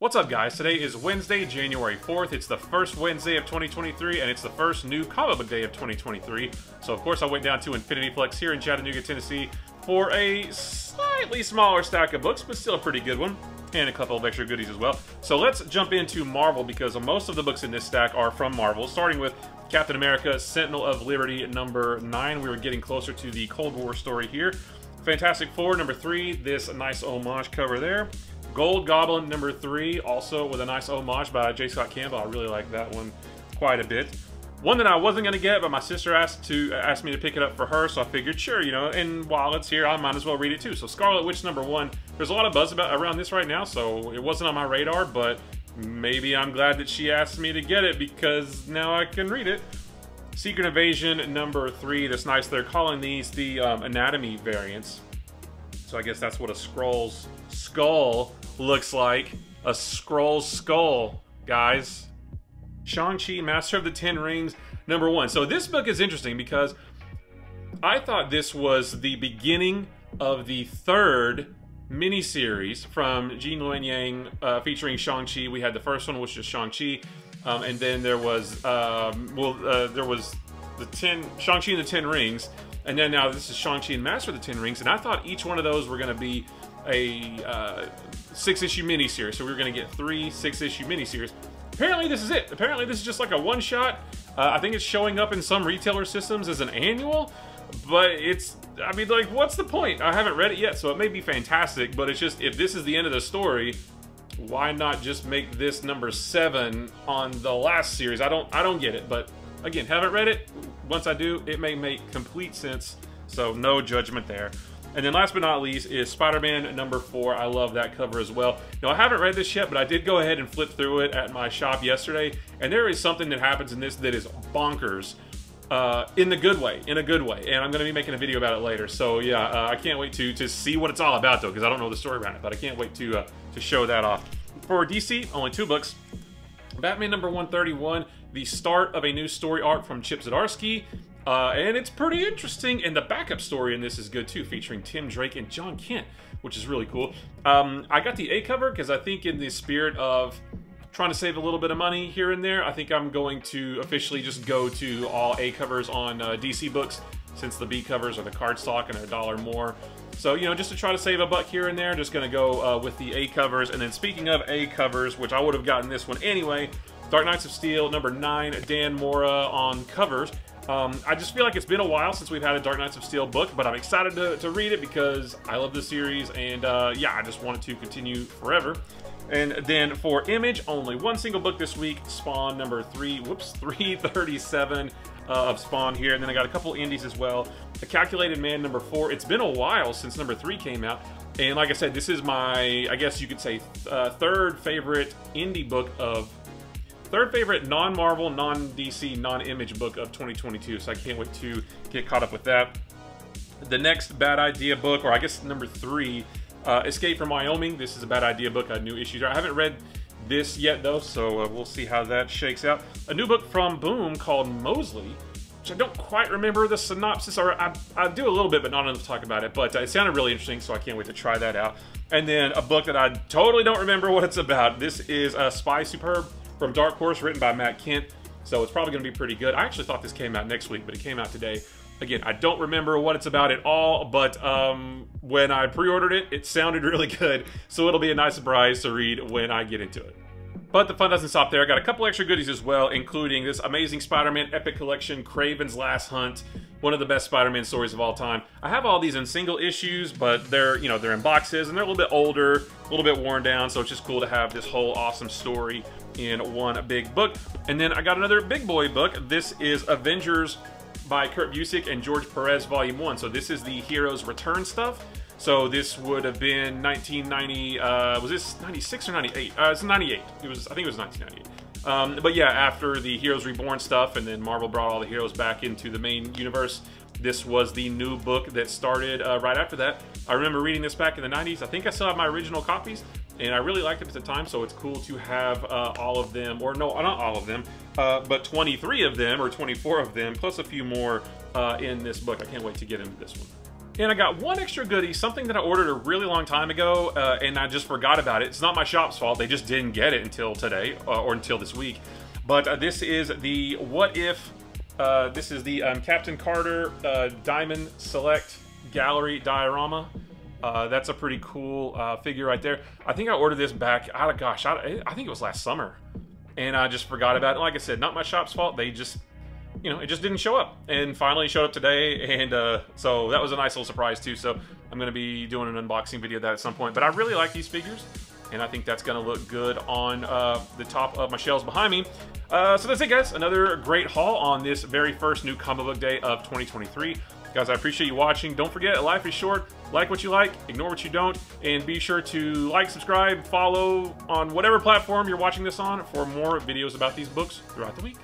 What's up, guys? Today is Wednesday, January 4th. It's the first Wednesday of 2023, and it's the first new comic book day of 2023. So, of course, I went down to Infinity Flex here in Chattanooga, Tennessee for a slightly smaller stack of books, but still a pretty good one, and a couple of extra goodies as well. So let's jump into Marvel, because most of the books in this stack are from Marvel, starting with Captain America, Sentinel of Liberty, number 9. We were getting closer to the Cold War story here. Fantastic Four, number 3, this nice homage cover there. Gold Goblin, number 3, also with a nice homage by J. Scott Campbell. I really like that one quite a bit. One that I wasn't going to get, but my sister asked me to pick it up for her, so I figured, sure, you know, and while it's here, I might as well read it too. So Scarlet Witch, number 1. There's a lot of buzz around this right now, so it wasn't on my radar, but maybe I'm glad that she asked me to get it, because now I can read it. Secret Invasion, number 3. That's nice. They're calling these the anatomy variants. So I guess that's what a Skrull's skull looks like. A Skrull's skull, guys. Shang-Chi, Master of the Ten Rings, number 1. So this book is interesting because I thought this was the beginning of the 3rd miniseries from Gene Luen Yang featuring Shang-Chi. We had the first one, which was Shang-Chi, and then there was there was the Shang-Chi and the Ten Rings. And then now this is Shang-Chi and Master of the Ten Rings, and I thought each one of those were going to be a 6-issue miniseries. So we were going to get 3 6-issue miniseries. Apparently this is it. Apparently this is just like a one-shot. I think it's showing up in some retailer systems as an annual, but it's, I mean, like, what's the point? I haven't read it yet, so it may be fantastic, but it's just, if this is the end of the story, why not just make this number 7 on the last series? I don't get it, but again, haven't read it. Once I do, it may make complete sense, so no judgment there. And then last but not least is Spider-Man number 4. I love that cover as well. Now, I haven't read this yet, but I did go ahead and flip through it at my shop yesterday, and there is something that happens in this that is bonkers, in the good way, and I'm going to be making a video about it later. So yeah, I can't wait to see what it's all about, though, because I don't know the story around it, but I can't wait to show that off. For DC, only 2 books. Batman number 131, the start of a new story arc from Chip Zdarsky, and it's pretty interesting, and the backup story in this is good too, featuring Tim Drake and John Kent, which is really cool. I got the A cover because I think, in the spirit of trying to save a little bit of money here and there, I think I'm going to officially just go to all A covers on DC books, since the B covers are the cardstock and they're $1 more. So, you know, just to try to save a buck here and there, just going to go with the A covers. And then speaking of A covers, which I would have gotten this one anyway, Dark Knights of Steel, number 9, Dan Mora on covers. I just feel like it's been a while since we've had a Dark Knights of Steel book, but I'm excited to read it because I love the series, and yeah, I just want it to continue forever. And then for Image, only 1 single book this week, Spawn number 337 of Spawn here, and then I got a couple indies as well. The Calculated Man number 4. It's been a while since number 3 came out, and like I said, this is my, I guess you could say, 3rd favorite indie book of, 3rd favorite non-Marvel, non-DC, non-Image book of 2022, so I can't wait to get caught up with that. The next Bad Idea book, or I guess number 3, Escape from Wyoming. This is a Bad Idea book, new issues. I haven't read this yet, though, so we'll see how that shakes out. A new book from Boom called Mosley, which I don't quite remember the synopsis, or I do a little bit, but not enough to talk about it, but it sounded really interesting, so I can't wait to try that out. And then a book that I totally don't remember what it's about. This is Spy Superb from Dark Horse, written by Matt Kent, so it's probably going to be pretty good. I actually thought this came out next week, but it came out today. Again, I don't remember what it's about at all, but when I pre-ordered it, it sounded really good, so it'll be a nice surprise to read when I get into it. But the fun doesn't stop there. I got a couple extra goodies as well, including this Amazing Spider-Man Epic Collection, Kraven's Last Hunt, one of the best Spider-Man stories of all time. I have all these in single issues, but they're, you know, they're in boxes, and they're a little bit older, a little bit worn down, so it's just cool to have this whole awesome story in one big book. And then I got another big boy book. This is Avengers by Kurt Busiek and George Perez, Volume 1. So this is the Heroes Return stuff. So this would have been 1990, was this 96 or 98? It's 98. I think it was 1998. But yeah, after the Heroes Reborn stuff, and then Marvel brought all the heroes back into the main universe, this was the new book that started right after that. I remember reading this back in the 90s. I think I still have my original copies, and I really liked it at the time, so it's cool to have all of them, or no, not all of them, but 23 of them, or 24 of them, plus a few more in this book. I can't wait to get into this one. And I got one extra goodie, something that I ordered a really long time ago, and I just forgot about it. It's not my shop's fault. They just didn't get it until today, or until this week. But this is the What If, this is the Captain Carter Diamond Select Gallery Diorama. That's a pretty cool figure right there. I think I ordered this back, gosh, I think it was last summer. And I just forgot about it. Like I said, not my shop's fault. They just, you know, it just didn't show up. And finally showed up today, and so that was a nice little surprise too. So I'm going to be doing an unboxing video of that at some point. But I really like these figures, and I think that's going to look good on the top of my shelves behind me. So that's it, guys. Another great haul on this very first new comic book day of 2023. Guys, I appreciate you watching. Don't forget, life is short. Like what you like, ignore what you don't, and be sure to like, subscribe, follow on whatever platform you're watching this on for more videos about these books throughout the week.